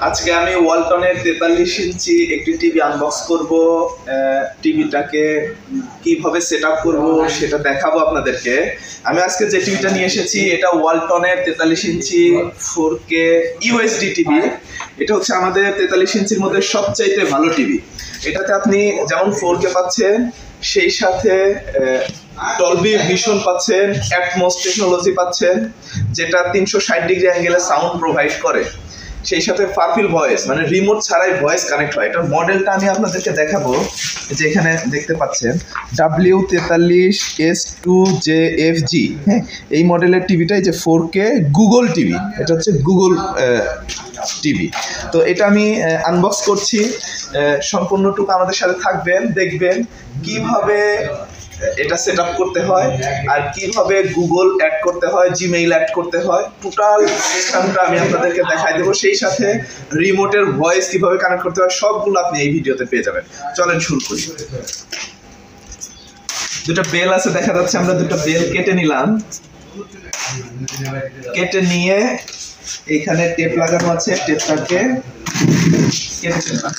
আজকে আমি ওয়ালটনের 43 ইঞ্চি একটি টিভি আনবক্স করব। টিভিটাকে কিভাবে সেট আপ করবো সেটা দেখাবো আপনাদেরকে। আমি আজকে যে টিভিটা নিয়ে এসেছি এটা ওয়ালটনের 43 ইঞ্চি 4K ইউএসডি টিভি। এটা হচ্ছে আমাদের 43 ইঞ্চির মধ্যে সবচাইতে ভালো টিভি। এটাতে আপনি যেমন 4K পাচ্ছেন, সেই সাথে ডলবি ভিশন পাচ্ছেন, অ্যাটমস টেকনোলজি পাচ্ছেন, যেটা 360 ডিগ্রি অ্যাঙ্গেলে সাউন্ড প্রোভাইড করে। সেই সাথে ফারফিল ভয়েস, মানে রিমোট ছাড়াই ভয়েস কানেক্ট হয়। এটার মডেলটা আমি আপনাদেরকে দেখাবো, যে এখানে দেখতে পাচ্ছেন W43S2JFG। হ্যাঁ, এই মডেলের টিভিটাই যে 4K গুগল টিভি, এটা হচ্ছে গুগল টিভি। তো এটা আমি আনবক্স করছি। সম্পূর্ণটুকু আমাদের সাথে থাকবেন, দেখবেন কিভাবে এটা সেট আপ করতে হয় আর কিভাবে গুগল অ্যাড করতে হয়, জিমেইল অ্যাড করতে হয়। টোটাল সিস্টেমটা আমি আপনাদেরকে দেখাই দেবো। সেই সাথে রিমোটের ভয়েস কিভাবে কানেক্ট করতে হয় সবগুলো আপনি এই ভিডিওতে পেয়ে যাবেন। চলেন শুরু করি। দুটো বেল আছে দেখা যাচ্ছে, আমরা দুটো বেল কেটে নিলাম। কেটে নিয়ে এইখানে টেপ লাগানো আছে, টেপটাকে কেটে ফেললাম।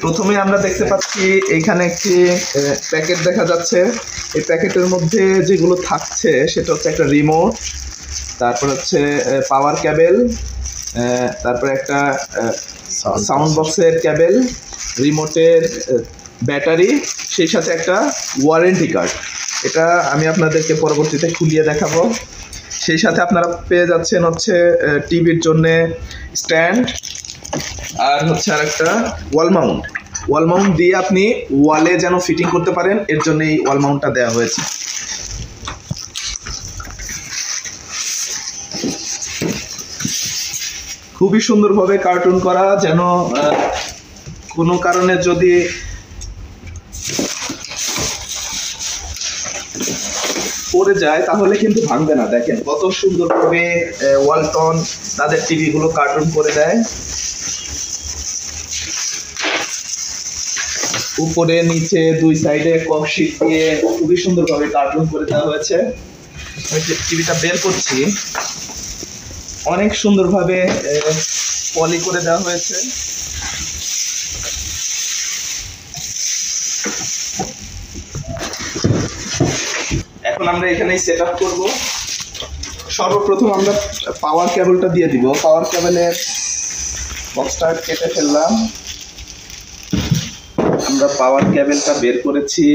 প্রথমে আমরা দেখতে পাচ্ছি এইখানে একটি প্যাকেট দেখা যাচ্ছে। এই প্যাকেটের মধ্যে যেগুলো থাকছে সেটা হচ্ছে একটা রিমোট, তারপর হচ্ছে পাওয়ার ক্যাবেল, তারপরে একটা সাউন্ড বক্সের ক্যাবেল, রিমোটের ব্যাটারি, সেই সাথে একটা ওয়ারেন্টি কার্ড। এটা আমি আপনাদেরকে পরবর্তীতে খুলিয়ে দেখাবো। সেই সাথে আপনারা পেয়ে যাচ্ছেন হচ্ছে টিভির জন্যে স্ট্যান্ড, আর হচ্ছে আর একটা ওয়াল মাউন্ট। ওয়াল মাউন্ট দিয়ে আপনি ওয়ালে যেন ফিটিং করতে পারেন, এর জন্য এই ওয়াল মাউন্টটা দেওয়া হয়েছে। খুবই সুন্দরভাবে কার্টুন করা, যেন কোনো কারণে যদি পড়ে যায় তাহলে কিন্তু ভাঙবে না। দেখেন কত সুন্দরভাবে ওয়ালটন তাদের টিভিগুলো কার্টুন করে দেয়। উপরে নিচে দুই সাইডে ককশিট দিয়ে খুবই সুন্দরভাবে কার্টুন করে দেওয়া হয়েছে। টিভিটা বের করছি, অনেক সুন্দরভাবে পলি করে দেওয়া হয়েছে। এখন আমরা এখানেই সেট আপ করবো। সর্বপ্রথম আমরা পাওয়ার কেবলটা দিয়ে দিব। পাওয়ার কেবলের বক্সটা কেটে ফেললাম। আমরা পাওয়ার কেবলটা বের করেছি।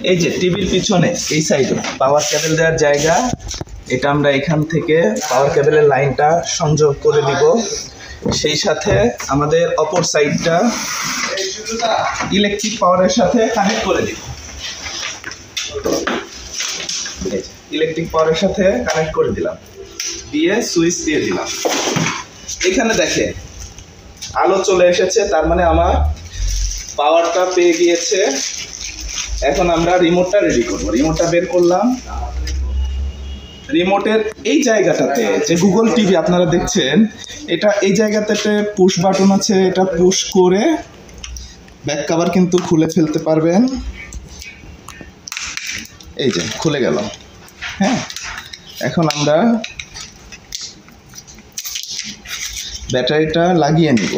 এই যে টিভির পিছনে এই সাইডে পাওয়ার কেবল দেওয়ার জায়গা, এটা আমরা এখান থেকে পাওয়ার কেবলের লাইনটা সংযোগ করে দিব। সেই সাথে আমাদের অপর সাইডটা ইলেকট্রিক পাওয়ারের সাথে কানেক্ট করে দিব। ইলেকট্রিক পাওয়ারের সাথে কানেক্ট করে দিলাম, দিয়ে সুইচ দিয়ে দিলাম। এখানে দেখেন আলো চলে এসেছে, তার মানে আমার পাওয়ারটা পেয়ে গিয়েছে। এখন আমরা রিমোটটা রেডি করবো। রিমোটটা বের করলাম। রিমোটের এই জায়গাটাতে যে গুগল টিভি আপনারা দেখছেন, এটা এই জায়গাতে পুশ বাটন আছে। এটা পুশ করে ব্যাক কভার কিন্তু খুলে ফেলতে পারবেন। এই যে খুলে গেল। হ্যাঁ, এখন আমরা ব্যাটারিটা লাগিয়ে নিব।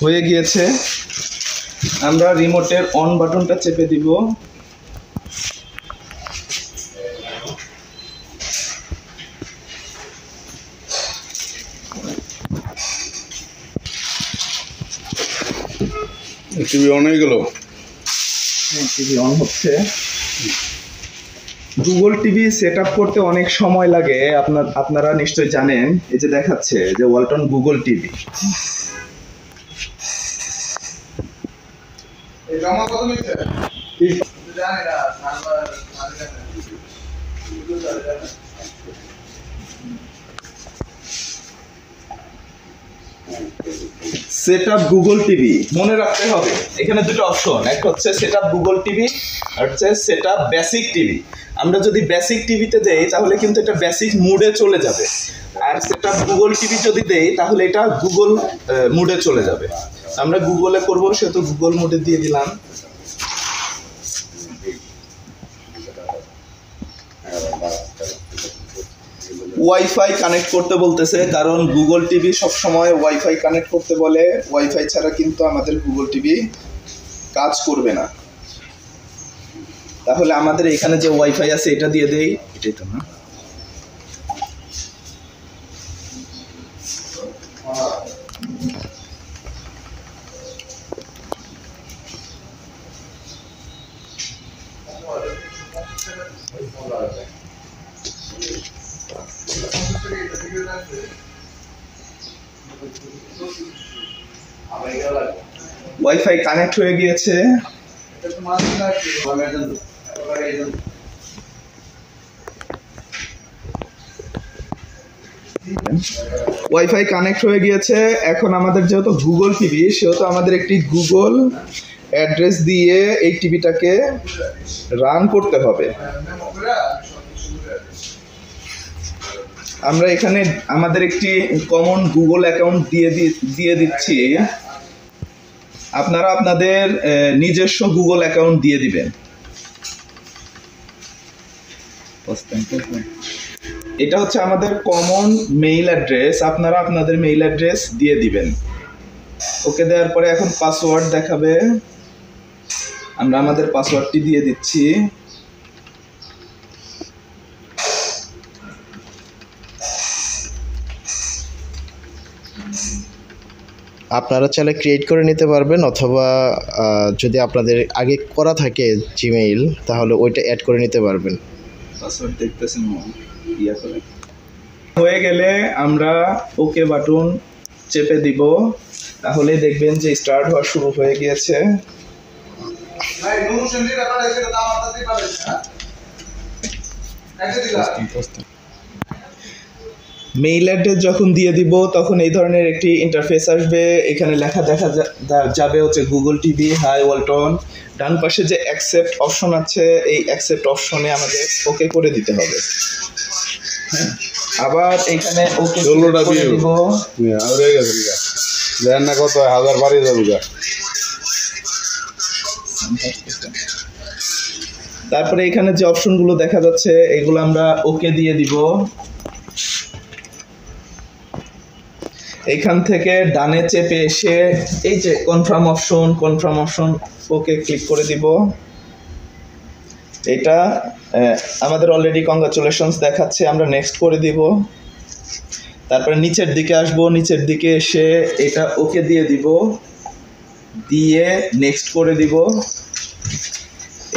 হয়ে গিয়েছে। আমরা রিমোটের অন বাটনটা চেপে দিব। টিভি অন হয়ে গেল। টিভি অন হচ্ছে। গুগল টিভি সেট আপ করতে অনেক সময় লাগে, আপনারা নিশ্চয়ই জানেন। এই যে দেখাচ্ছে যে Walton Google TV. Set up Google TV মনে রাখতে হবে এখানে দুটো অপশন, একটা হচ্ছে সেট আপ গুগল টিভি আর হচ্ছে সেট আপ বেসিক টিভি। আমরা যদি বেসিক টিভিতে দেই তাহলে কিন্তু এটা বেসিক মুডে চলে যাবে, আর সেট আপ গুগল টিভি যদি দেই তাহলে এটা গুগল মুডে চলে যাবে। আমরা গুগলে করবো, সেহেতু গুগল মুডে দিয়ে দিলাম। ওয়াইফাই কানেক্ট করতে বলতেছে, কারণ গুগল টিভি সবসময় ওয়াইফাই কানেক্ট করতে বলে। ওয়াইফাই ছাড়া কিন্তু আমাদের গুগল টিভি কাজ করবে না। তাহলে আমাদের এখানে যে ওয়াইফাই আছে এটা দিয়ে দেই, এটাই তো না। ওয়াইফাই কানেক্ট হয়ে গিয়েছে। ওয়াইফাই কানেক্ট হয়ে গিয়েছে। এখন আমাদের যেহেতু গুগল টিভি, সেহেতু আমাদের একটি গুগল অ্যাড্রেস দিয়ে এই টিভিটাকে রান করতে হবে। আমরা এখানে আমাদের একটি কমন গুগল অ্যাকাউন্ট দিয়ে দিচ্ছি। আপনারা আপনাদের নিজস্ব গুগল অ্যাকাউন্ট দিয়ে দিবেন। এটা হচ্ছে আমাদের কমন মেইল অ্যাড্রেস, আপনারা আপনাদের মেইল অ্যাড্রেস দিয়ে দিবেন। ওকে দেওয়ার পরে এখন পাসওয়ার্ড দেখাবে, আমরা আমাদের পাসওয়ার্ডটি দিয়ে দিচ্ছি। আপনারা চাইলে ক্রিয়েট করে নিতে পারবেন, অথবা যদি আপনাদের আগে করা থাকে জিমেইল তাহলে ওইটা অ্যাড করে নিতে পারবেন। পাসওয়ার্ড দেখতেছেন ইয়া করে হয়ে গেলে আমরা ওকে বাটন চেপে দিব, তাহলে দেখবেন যে স্টার্ট হওয়া শুরু হয়ে গিয়েছে। মেইল অ্যাড্রেস যখন দিয়ে দিব তখন এই ধরনের একটি ইন্টারফেস আসবে। এখানে লেখা দেখা যাবে হচ্ছে গুগল টিভি হাই ওয়ালটন। ডান পাশে যে অ্যাকসেপ্ট অপশন আছে, এই অ্যাকসেপ্ট অপশনে আমাদের ওকে করে দিতে হবে। আবার এখানে ওকে করে দিব। কত 1000 বাড়ি যাবে। তারপরে এখানে যে অপশনগুলো দেখা যাচ্ছে এগুলো আমরা ওকে দিয়ে দিব। এখান থেকে ডানে চেপে এসে এই যে কনফার্ম অপশন ওকে ক্লিক করে দিব। এটা আমাদের অলরেডি কংগ্রাচুলেশনস দেখাচ্ছে, আমরা নেক্সট করে দিব। তারপরে নিচের দিকে আসব, নিচের দিকে এসে এটা ওকে দিয়ে দিব, দিয়ে নেক্সট করে দিব।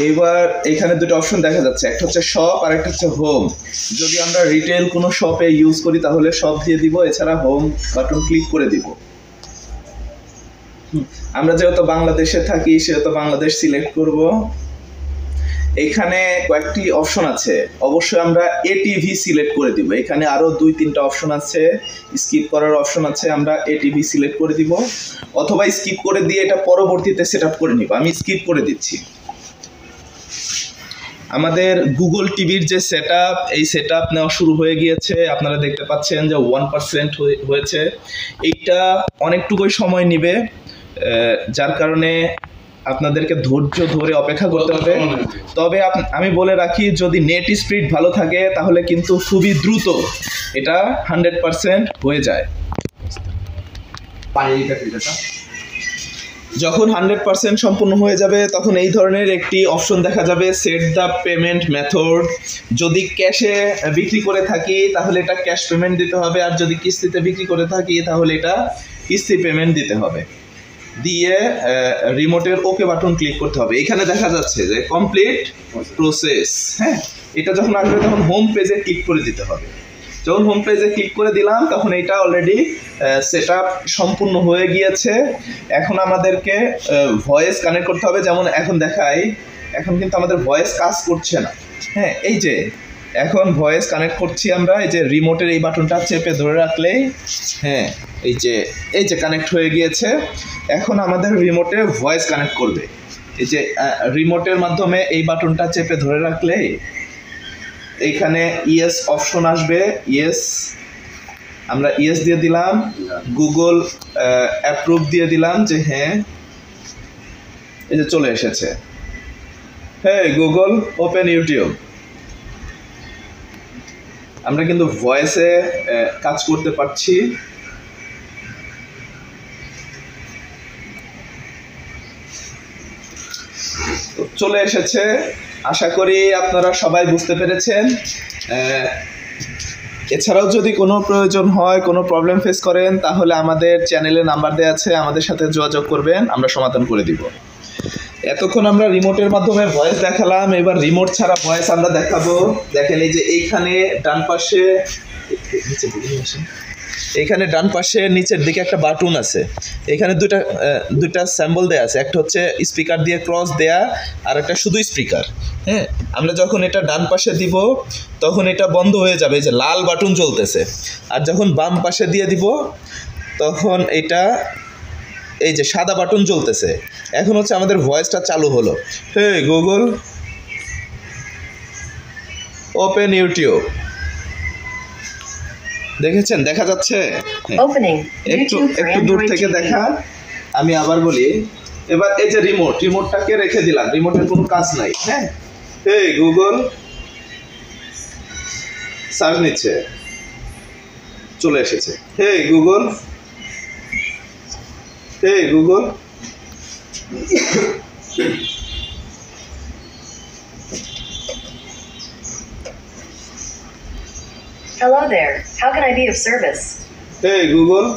এইবার এখানে দুটো অপশন দেখা যাচ্ছে, একটা হচ্ছে শপ আর একটা হচ্ছে হোম। যদি আমরা রিটেল কোনো শপে ইউজ করি তাহলে শপ দিয়ে দিব, এছাড়া হোম বাটন ক্লিক করে দিব। আমরা যেহেতু বাংলাদেশে থাকি সেহেতু বাংলাদেশ সিলেক্ট করব। এখানে কয়েকটি অপশন আছে, অবশ্যই আমরা এটিভি সিলেক্ট করে দিব। এখানে আরো 2-3টা অপশন আছে, স্কিপ করার অপশন আছে, আমরা এটিভি সিলেক্ট করে দিব, অথবা স্কিপ করে দিয়ে এটা পরবর্তীতে সেটআপ করে নিব। আমি স্কিপ করে দিচ্ছি। আমাদের গুগল টিভির যে সেটআপ, এই সেটআপ নেওয়া শুরু হয়ে গিয়েছে। আপনারা দেখতে পাচ্ছেন যে 1% হয়েছে। এইটা অনেকটুকুই সময় নেবে, যার কারণে আপনাদেরকে ধৈর্য ধরে অপেক্ষা করতে হবে। তবে আমি বলে রাখি, যদি নেট স্পিড ভালো থাকে তাহলে কিন্তু খুবই দ্রুত এটা 100% হয়ে যায়। যখন 100% সম্পূর্ণ হয়ে যাবে তখন এই ধরনের একটি অপশন দেখা যাবে, সেট দ্য পেমেন্ট মেথড। যদি ক্যাশে বিক্রি করে থাকি তাহলে এটা ক্যাশ পেমেন্ট দিতে হবে, আর যদি কিস্তিতে বিক্রি করে থাকি তাহলে এটা কিস্তি পেমেন্ট দিতে হবে। দিয়ে রিমোটের ওকে বাটন ক্লিক করতে হবে। এখানে দেখা যাচ্ছে যে কমপ্লিট প্রসেস। হ্যাঁ, এটা যখন আসবে তখন হোম পেজে ক্লিক করে দিতে হবে। যখন হোম পেজে ক্লিক করে দিলাম তখন এটা অলরেডি সেটআপ সম্পূর্ণ হয়ে গিয়েছে। এখন আমাদেরকে ভয়েস কানেক্ট করতে হবে। যেমন এখন দেখাই, এখন কিন্তু আমাদের ভয়েস কাজ করছে না। হ্যাঁ, এই যে এখন ভয়েস কানেক্ট করছি আমরা। এই যে রিমোটের এই বাটনটা চেপে ধরে রাখলেই হ্যাঁ এই যে কানেক্ট হয়ে গিয়েছে। এখন আমাদের রিমোটে ভয়েস কানেক্ট করবে। এই যে রিমোটের মাধ্যমে এই বাটনটা চেপে ধরে রাখলেই এইখানে ইয়েস অপশন আসবে। ইয়েস, আমরা ইয়েস দিয়ে দিলাম, গুগল অ্যাপ্রুভ দিয়ে দিলাম যে হ্যাঁ, এই যে চলে এসেছে। হ্যাঁ গুগল ওপেন ইউটিউব। আমরা কিন্তু ভয়েসে কাজ করতে পারছি। চলে এসেছে, আশা করি আপনারা সবাই বুঝতে পেরেছেন। এছাড়াও যদি কোনো প্রয়োজন হয়, কোনো প্রবলেম ফেস করেন, তাহলে আমাদের চ্যানেলে নাম্বার দেওয়া আছে, আমাদের সাথে যোগাযোগ করবেন, আমরা সমাধান করে দিব। এতক্ষণ আমরা রিমোটের মাধ্যমে ভয়েস দেখালাম, এবার রিমোট ছাড়া ভয়েস আমরা দেখাবো। দেখেন এই যে এইখানে ডান পাশে, এইখানে ডান পাশে নিচের দিকে একটা বাটন আছে। এখানে দুইটা স্যাম্বল দেয়া আছে, একটা হচ্ছে স্পিকার দিয়ে ক্রস দেয়া, আর একটা শুধু স্পিকার। হ্যাঁ, আমরা যখন এটা ডান পাশে দিব তখন এটা বন্ধ হয়ে যাবে, এই যে লাল বাটন জ্বলতেছে। আর যখন বাম পাশে দিয়ে দিব তখন এটা এই যে সাদা বাটন জ্বলতেছে। এখন হচ্ছে আমাদের ভয়েসটা চালু হলো। Hey Google open YouTube. দেখেছেন, দেখা যাচ্ছে? একটু দূর থেকে দেখা। আমি আবার বলি, এবার এই যে রিমোটটাকে রেখে দিলাম, রিমোটের কোনো কাজ নাই। হ্যাঁ, হে গুগল সার্চ নিচ্ছে, চলে এসেছে। Hey Google, hey Google Hello there. How can I be of service? Hey Google,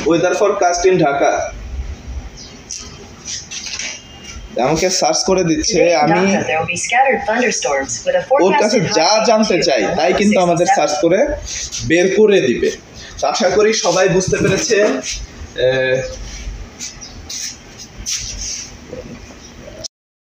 weather forecast in Dhaka. আমাকে সার্চ করে দিচ্ছে, Today in আমি Dhaka, there will be scattered thunderstorms with a ওর কাছে forecasted যা high জানতে altitude চাই of তাই কিন্তু আমাদের 67. সার্চ করে বের করে দিবে। তো আশা করি সবাই বুঝতে পেরেছে।